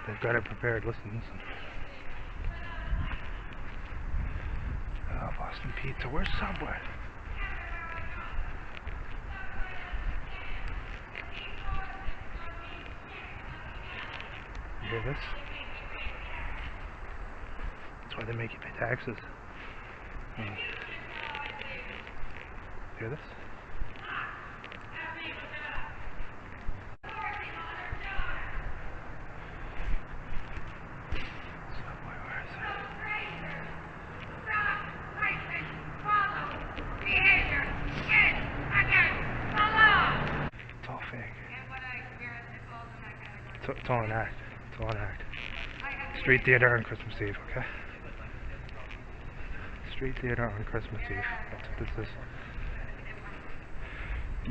They've got it prepared. Listen. Oh, Boston Pizza. Where's Subway? You hear this? That's why they make you pay taxes. Hear this? It's all an act. It's all an act. Street theater on Christmas Eve, okay? Street theater on Christmas Eve. That's what this is.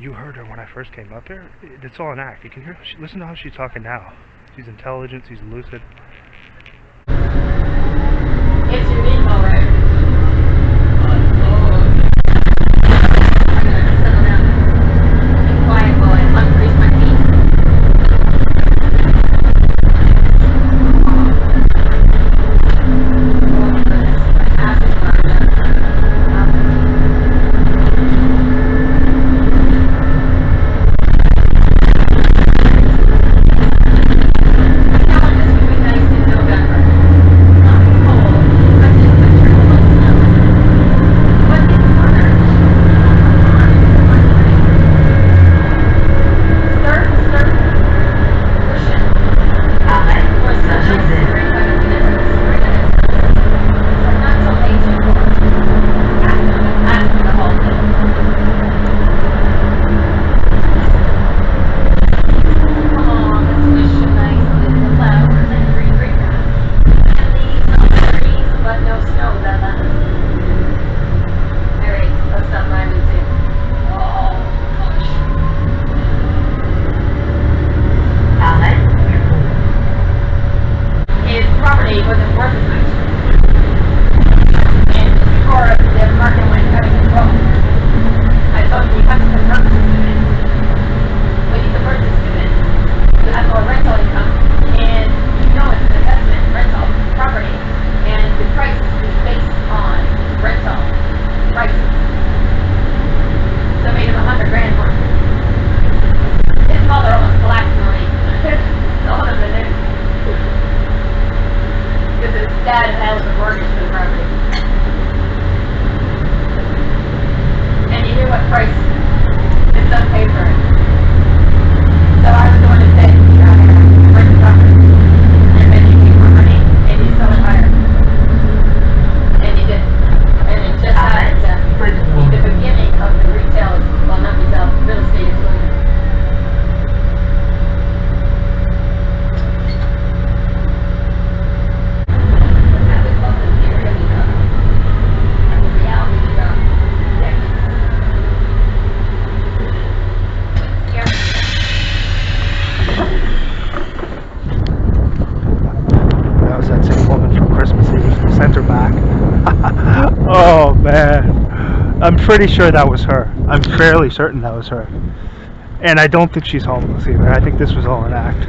You heard her when I first came up here. It's all an act. You can hear. Listen to how she's talking now. She's intelligent. She's lucid. It's your name, all right. Quiet boy. Uncrease my feet. Oh man, I'm pretty sure that was her. I'm fairly certain that was her, and I don't think she's homeless either. I think this was all an act.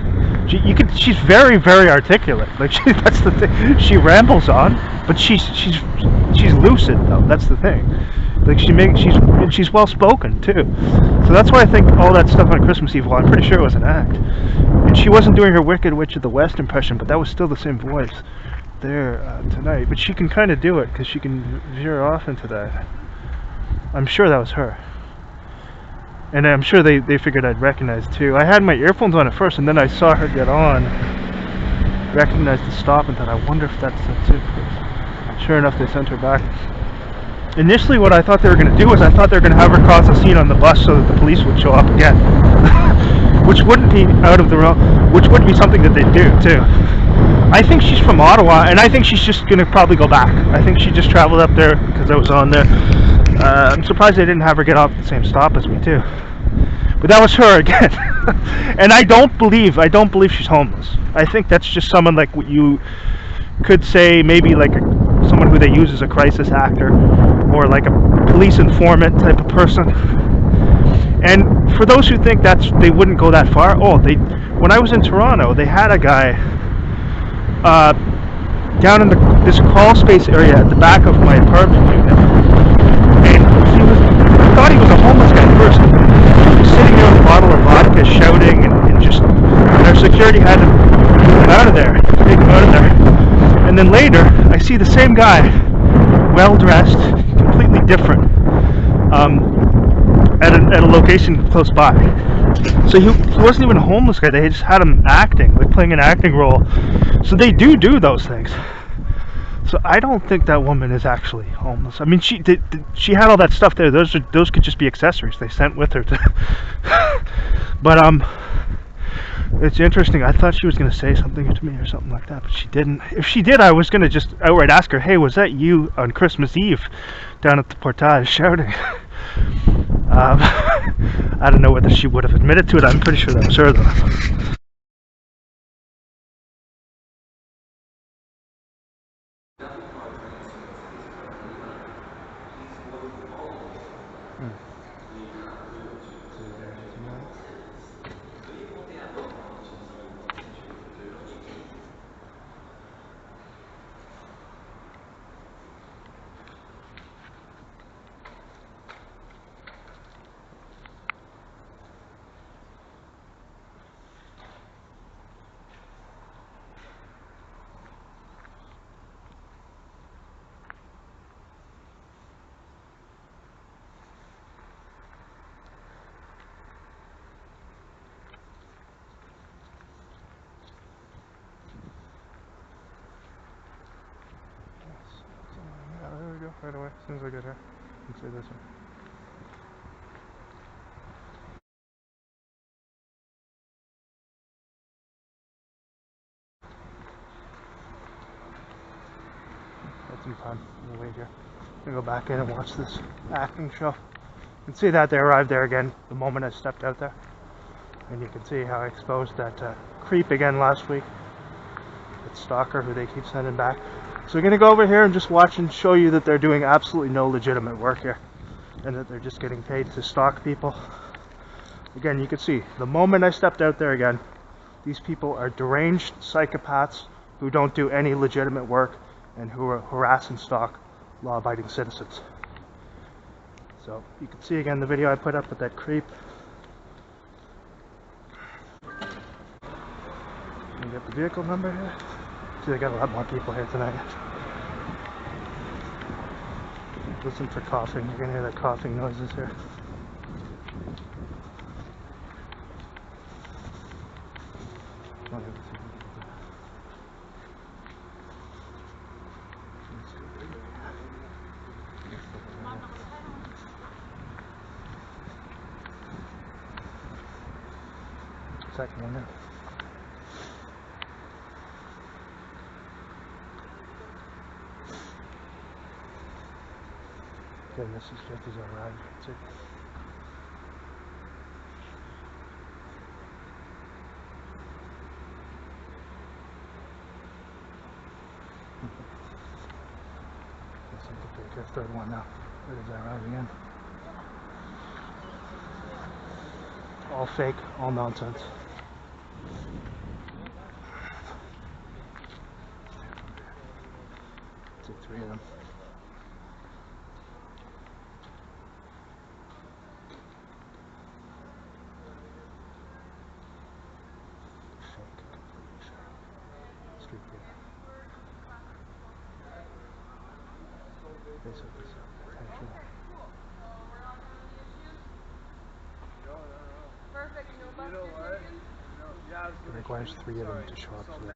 She's very, very articulate. Like that's the thing. She rambles on, but she's lucid though. That's the thing. Like she's well spoken too. So that's why I think all that stuff on Christmas Eve. Well, I'm pretty sure it was an act. And she wasn't doing her Wicked Witch of the West impression, but that was still the same voice there tonight. But she can kind of do it because she can veer off into that. I'm sure that was her. And I'm sure they figured I'd recognize too. I had my earphones on at first, and then I saw her get on, recognized the stop, and thought, I wonder if that's it. Sure enough, they sent her back. Initially, what I thought they were going to do was I thought they were going to have her cause a scene on the bus so that the police would show up again. Which wouldn't be out of the realm, which would be something that they'd do too. I think she's from Ottawa, and I think she's just going to probably go back. I think she just traveled up there because I was on there. I'm surprised they didn't have her get off the same stop as me too. But that was her again. And I don't believe she's homeless. I think that's just someone like what you could say, maybe like someone who they use as a crisis actor, or like a police informant type of person. And for those who think they wouldn't go that far, when I was in Toronto, they had a guy down in this crawl space area at the back of my apartment unit, and I thought he was a homeless guy at first. He was sitting there with a bottle of vodka, shouting, and just, and our security had to move him out of there, take him out of there. And then later, I see the same guy, well dressed, completely different, at a location close by. So he wasn't even a homeless guy. They just had him acting, like playing an acting role. So they do those things. So I don't think that woman is actually homeless. I mean, she had all that stuff there. Those could just be accessories they sent with her to. But it's interesting. I thought she was going to say something to me or something like that, but she didn't. If she did, I was going to just outright ask her, "Hey, was that you on Christmas Eve down at the Portage shouting?" I don't know whether she would have admitted to it. I'm pretty sure that was her, though. Yeah, there we go. Right away. As soon as I get here, you can see this one. Got some time. We'll wait here. I'm gonna go back in and watch this acting show. You can see that they arrived there again the moment I stepped out there. And you can see how I exposed that creep again last week. That stalker who they keep sending back. So we're gonna go over here and just watch and show you that they're doing absolutely no legitimate work here. And that they're just getting paid to stalk people. Again, you can see, the moment I stepped out there again, these people are deranged psychopaths who don't do any legitimate work and who harass and stalk law-abiding citizens. So you can see again the video I put up with that creep. And get the vehicle number here. See, they got a lot more people here tonight. Listen for coughing. You're gonna hear the coughing noises here. Second one there. Okay, this is just as I arrived. That's it. Guess I could take a third one now. Where does I arrive again? All fake, all nonsense. Take 3 of them. Fake, completely fake. Street gear. Basically, potential. Perfect, no bus It requires 3 of them to show up for that.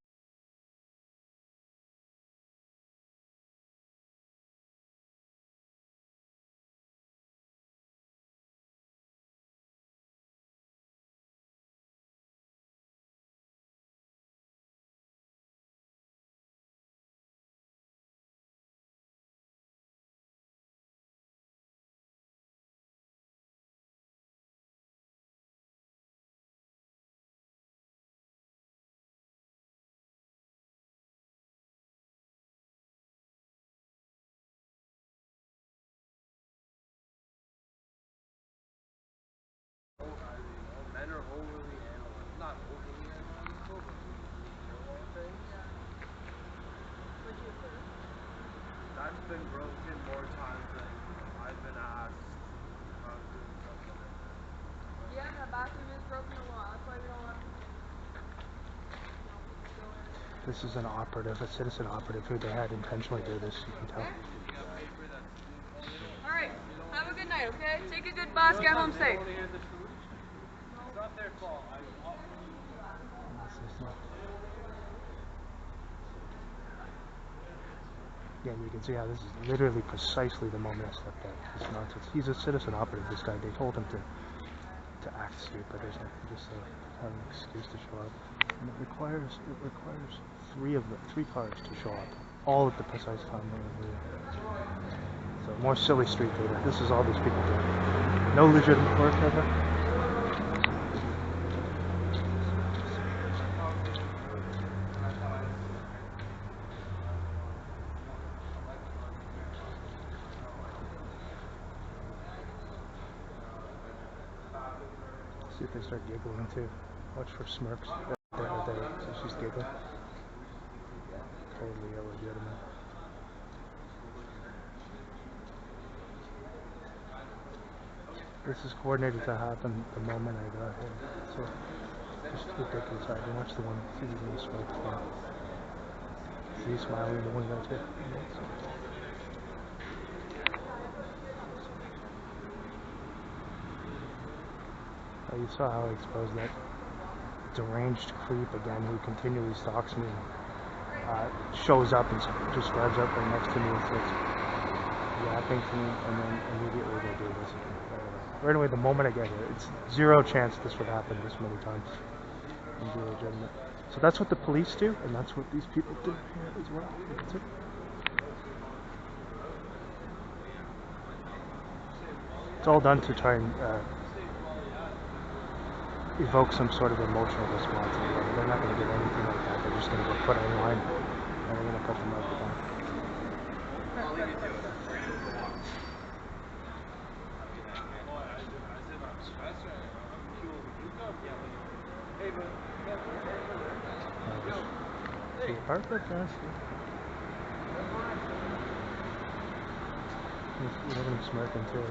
This is an operative, a citizen operative who they had intentionally do this, you can tell. Alright, have a good night, okay? Take a good bus, get home safe. It's not their fault. Yeah, you can see how this is literally precisely the moment I stepped out. It's nonsense. He's a citizen operative, this guy. They told him to act stupid or something, just to have an excuse to show up. And it requires three cars to show up, all at the precise time. So more silly street data. This is all these people do. No legitimate work ever. See if they start giggling too. Watch for smirks. There. So she's giggling. Totally illegitimate. This is coordinated to happen the moment I got here. So just ridiculous. I can watch the one. See he's gonna smoke. See he's smiling. The one guy too. You saw how I exposed that deranged creep again who continually stalks me, shows up and just drives up right next to me and starts yapping to me, and then immediately they do this. Right away, the moment I get here, it's zero chance this would happen this many times. And be legitimate. So that's what the police do, and that's what these people do here as well. That's it. It's all done to try and evoke some sort of emotional response. They're not going to get anything like that. They're just going to get put online, and they're going to put them out again. See, perfect, guys. Look at him smirking too.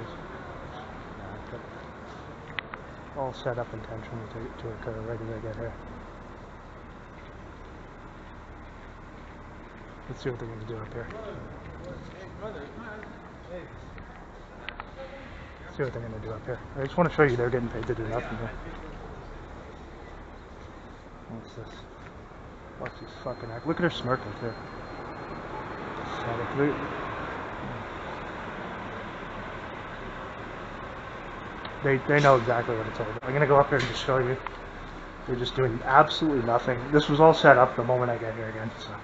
All set up intentionally to occur right as I get here. Let's see what they're going to do up here. Let's see what they're going to do up here. I just want to show you they're getting paid to do nothing here. What's this? Watch this fucking act. Look at her smirking too. They know exactly what it's all about. I'm going to go up here and just show you. They're just doing absolutely nothing. This was all set up the moment I get here again. So.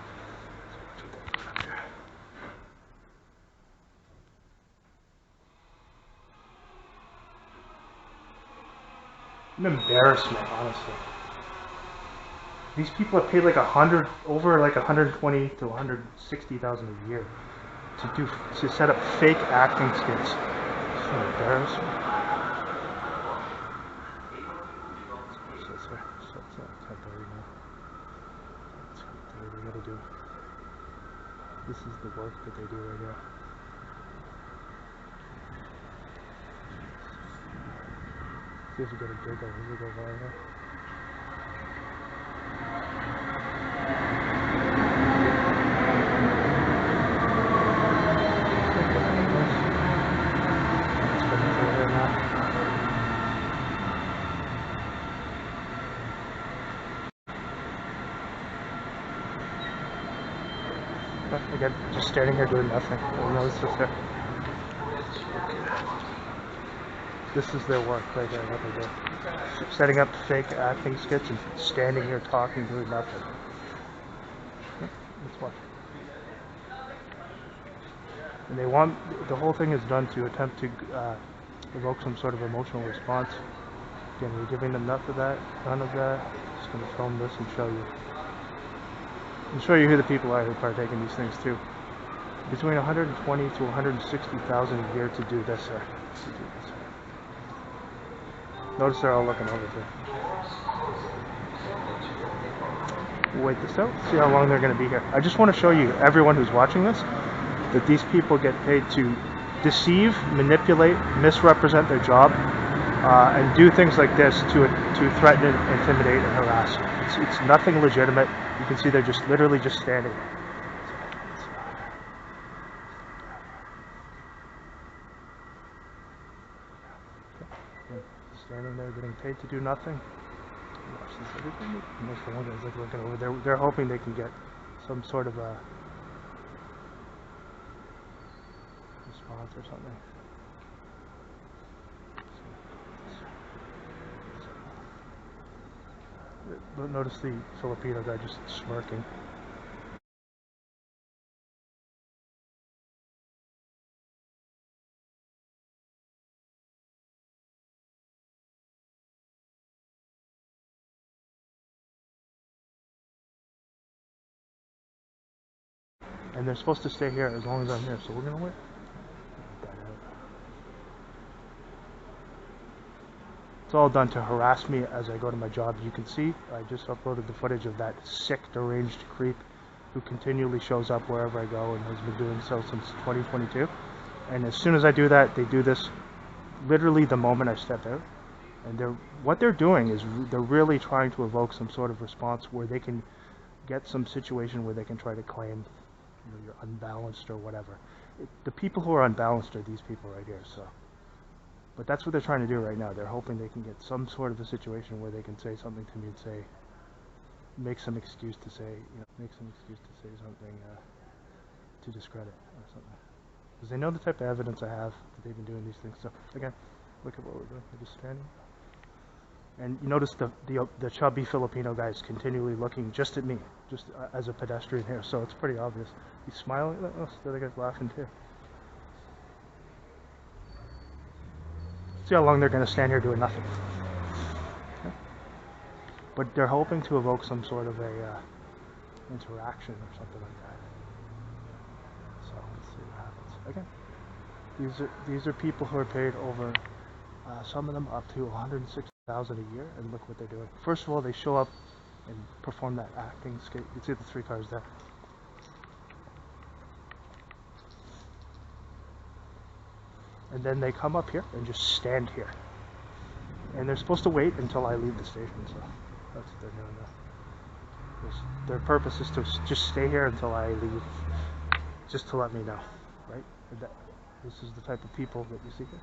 An embarrassment, honestly. These people are paid like over like 120 to 160,000 a year to set up fake acting skits. It's an embarrassment. They gotta do. This is the work that they do right here. See if we get a giggle. Here we go viral. Again, just standing here doing nothing. This is their work right there, what they do. Setting up fake acting skits and standing here talking, doing nothing. Let's watch. And they want, the whole thing is done to attempt to evoke some sort of emotional response. Again, we're giving them none of that. Just going to film this and show you. And show you who the people are who partake in these things too. Between 120 to 160,000 a year to do this, sir. Notice they're all looking over too. We'll wait this out. See how long they're going to be here. I just want to show you, everyone who's watching this, that these people get paid to deceive, manipulate, misrepresent their job and do things like this to threaten, intimidate, and harass. It's nothing legitimate. You can see they're just literally just standing there. Standing there, getting paid to do nothing. Most of the ones like looking over, they're hoping they can get some sort of a response or something. Notice the Filipino guy just smirking. And they're supposed to stay here as long as I'm here, so we're gonna wait. It's all done to harass me as I go to my job. You can see I just uploaded the footage of that sick, deranged creep who continually shows up wherever I go and has been doing so since 2022. And as soon as I do that, they do this literally the moment I step out. And what they're doing is they're really trying to evoke some sort of response where they can get some situation where they can try to claim, you know, you're unbalanced or whatever. The people who are unbalanced are these people right here. So, but that's what they're trying to do right now. They're hoping they can get some sort of a situation where they can say something to me and say, make some excuse to say something to discredit or something. Because they know the type of evidence I have that they've been doing these things. So again, look at what we're doing. We're just standing. And you notice the chubby Filipino guy is continually looking just at me, just as a pedestrian here. So it's pretty obvious. He's smiling at us. The other guy's laughing too. See how long they're going to stand here doing nothing. Okay. But they're hoping to evoke some sort of a interaction or something like that. So let's see what happens. Again, these are people who are paid over, some of them up to $160,000 a year, and look what they're doing. First of all, they show up and perform that acting skit. You can see the 3 cars there. And then they come up here and just stand here. And they're supposed to wait until I leave the station, so that's what they're doing now. Their purpose is to just stay here until I leave, just to let me know, right? This is the type of people that you see here.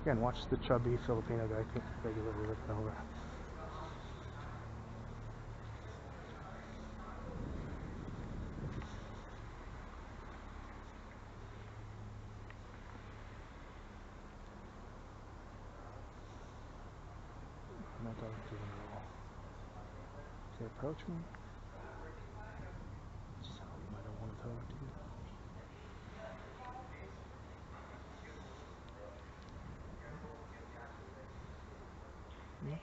Again, watch the chubby Filipino guy regularly looking over. I'm not talking to them at all. If they approach me, just tell them I don't want to talk to you. Yeah.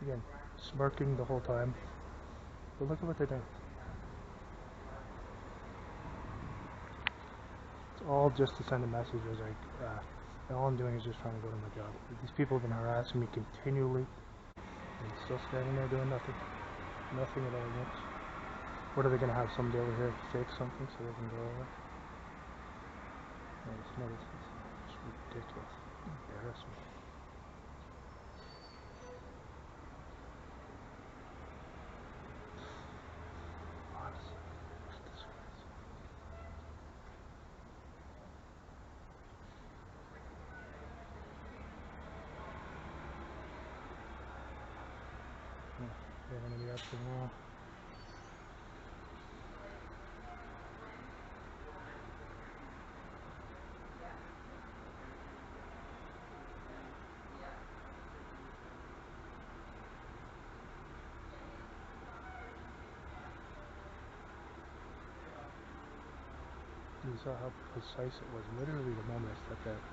Again, smirking the whole time. But look at what they're doing. It's all just to send a message as all I'm doing is just trying to go to my job. These people have been harassing me continually and still standing there doing nothing. Nothing at all. What are they going to have somebody over here fake something so they can go over? No, it's ridiculous. Embarrassment. Honestly, this is. They're going to be up tomorrow. You saw how precise it was. Literally the moment I stepped out.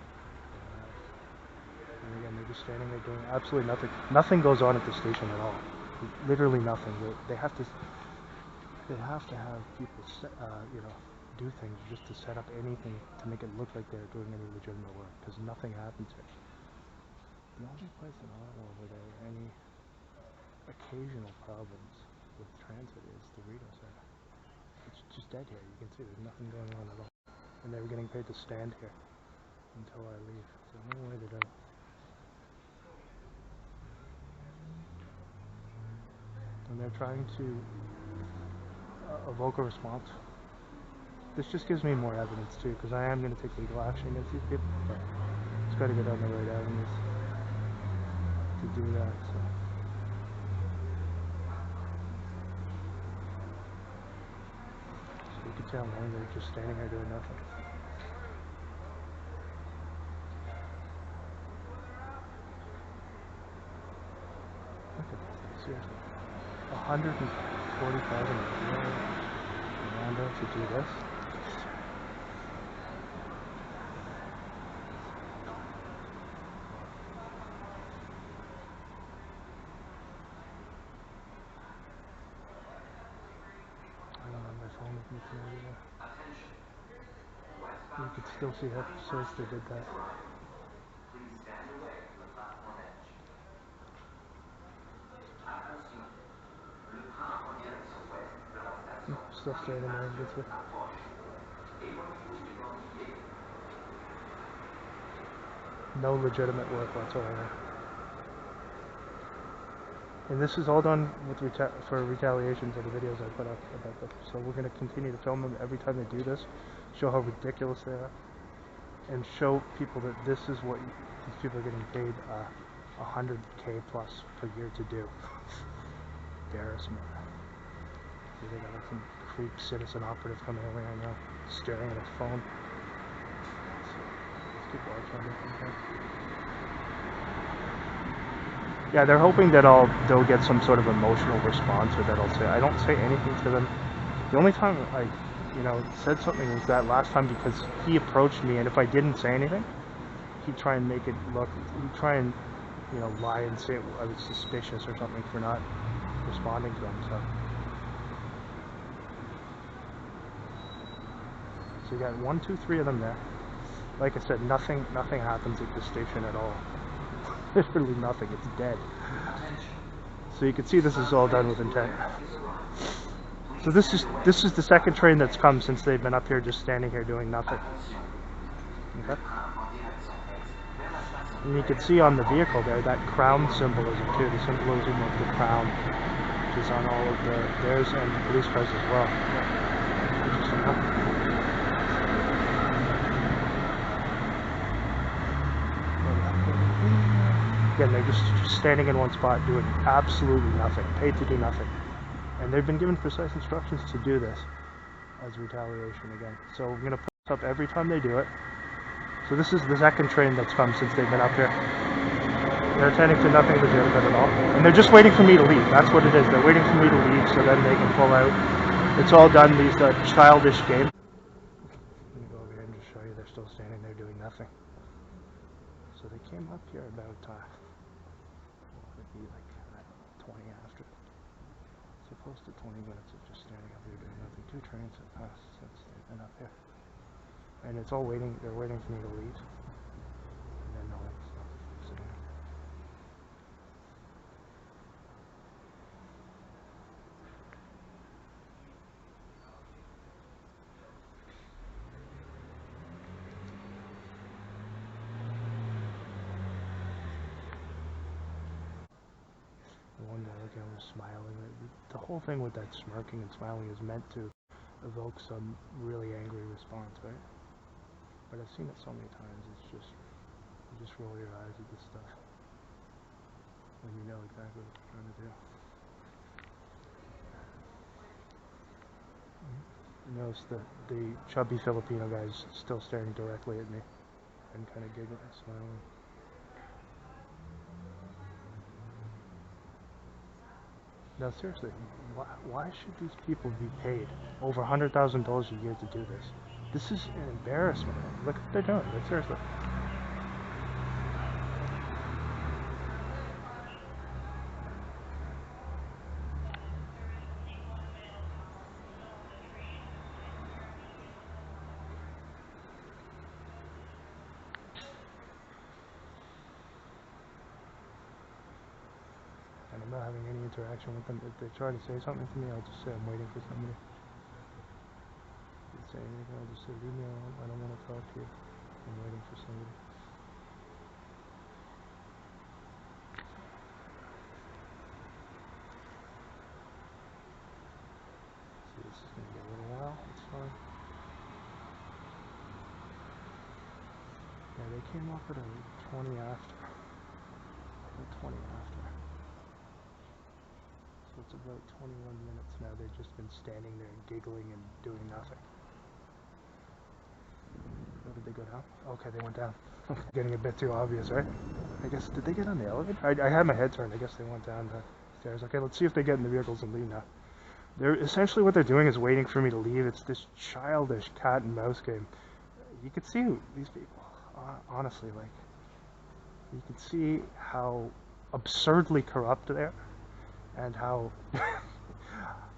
And again, they're just standing there doing absolutely nothing. Nothing goes on at the station at all. Literally nothing. They have to have people, do things just to set up anything to make it look like they're doing any legitimate work, because nothing happens here. The only place in Ottawa where there are any occasional problems with transit is the Rideau Center. It's just dead here. You can see there's nothing going on at all. And they were getting paid to stand here. until I leave. So I'm gonna wait it out. And they're trying to evoke a response. This just gives me more evidence too, because I am going to take legal action against these people, but it's got to go down the right avenues to do that. So you can tell long they're just standing there doing nothing. Look at this, seriously. 140,000 to do this. I don't have my phone with me today. You could still see how precise they did that. Please stand away from the platform edge. Attention. Le train en direction ouest de la station Still standing there, gets it. approche. Éloignez-vous des bandits. No legitimate work whatsoever. And this is all done with for retaliation for the videos I put up about them. So we're going to continue to film them every time they do this, show how ridiculous they are, and show people that this is what these people are getting paid $100K plus per year to do. Embarrassment. See, they got like some creep citizen operative coming over right now, staring at his phone. Let's keep watching this. Yeah, they're hoping that they'll get some sort of emotional response, or that I'll say, I don't say anything to them. The only time I, said something was that last time, because he approached me, and if I didn't say anything, he'd try and make it look, he'd try and, lie and say I was suspicious or something for not responding to them, so you got 1, 2, 3 of them there. Like I said, nothing happens at this station at all. Literally nothing, it's dead. So you can see this is all done with intent. So this is the second train that's come since they've been up here just standing here doing nothing. Okay. And you can see on the vehicle there that crown symbolism too, the symbolism of the crown, which is on all of theirs and the police cars as well. Interesting, huh? Again, they're just standing in one spot doing absolutely nothing, paid to do nothing. And they've been given precise instructions to do this as retaliation again. So we're going to put this up every time they do it. So this is the second train that's come since they've been up here. They're attending to nothing legitimate at all. And they're just waiting for me to leave. That's what it is. They're waiting for me to leave so then they can pull out. It's all done, these childish games. Let me go over here and just show you they're still standing there doing nothing. So they came up here about be like 20 after. So close to 20 minutes of just standing up here doing nothing. 2 trains have passed since they've been up here. And it's all waiting, they're waiting for me to leave. And then they'll sit down. One guy again was smiling. The whole thing with that smirking and smiling is meant to evoke some really angry response, right? But I've seen it so many times, it's just, you just roll your eyes at this stuff when you know exactly what they're trying to do. Notice that the chubby Filipino guy's still staring directly at me and kind of giggling, smiling. Now seriously, why should these people be paid over $100,000 a year to do this? This is an embarrassment. Look what they're doing, like seriously. And I'm not having any interaction with them. If they try to say something to me, I'll just say I'm waiting for somebody. If they say anything, I'll just say, leave me alone, I don't want to talk to you. I'm waiting for somebody. See, this is gonna get a little while. It's fine. Yeah, they came up at a 20 after. 20 after. So it's about 21 minutes now. They've just been standing there and giggling and doing nothing. Where did they go down? Okay, they went down. Getting a bit too obvious, right? I guess, did they get on the elevator? I had my head turned. I guess they went down the stairs. Okay, let's see if they get in the vehicles and leave now. They're essentially what they're doing is waiting for me to leave. It's this childish cat and mouse game. You can see these people, honestly, like, you can see how absurdly corrupt they are and how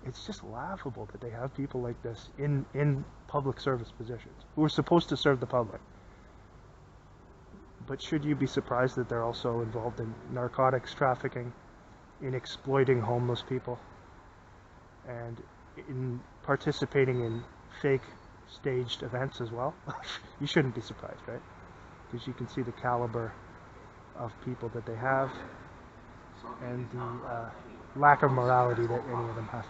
it's just laughable that they have people like this in public service positions who are supposed to serve the public. But should you be surprised that they're also involved in narcotics trafficking, in exploiting homeless people, and in participating in fake staged events as well? You shouldn't be surprised, right? Because you can see the caliber of people that they have and the lack of morality that any of them have.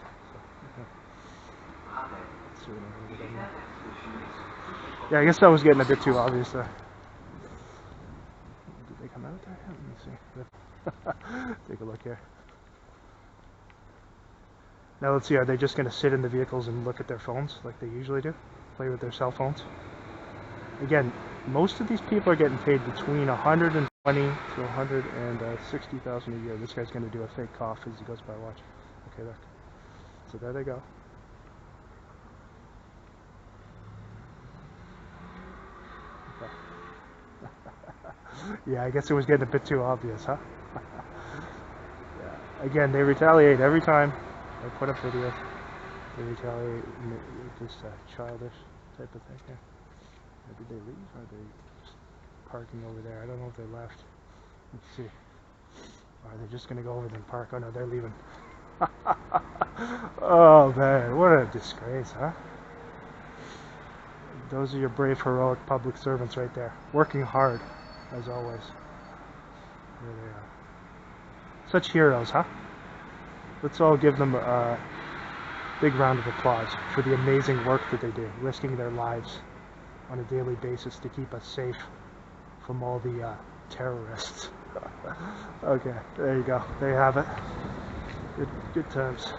So, yeah, I guess that was getting a bit too obvious there. Did they come out there? Let me see. Take a look here. Now let's see, are they just going to sit in the vehicles and look at their phones like they usually do? Play with their cell phones? Again, most of these people are getting paid between $120,000 to $160,000 a year. This guy's going to do a fake cough as he goes by. Watch. Okay, look. So there they go. Okay. Yeah, I guess it was getting a bit too obvious, huh? Yeah. Again, they retaliate every time they put up videos. They retaliate with this childish type of thing here. Did they leave? Or are they just parking over there? I don't know if they left. Let's see. Or are they just going to go over there and park? Oh no, they're leaving. Oh man, what a disgrace, huh? Those are your brave, heroic public servants right there. Working hard, as always. There they are. Such heroes, huh? Let's all give them a big round of applause for the amazing work that they do, risking their lives on a daily basis to keep us safe from all the terrorists. Okay, there you go. There you have it. Good times.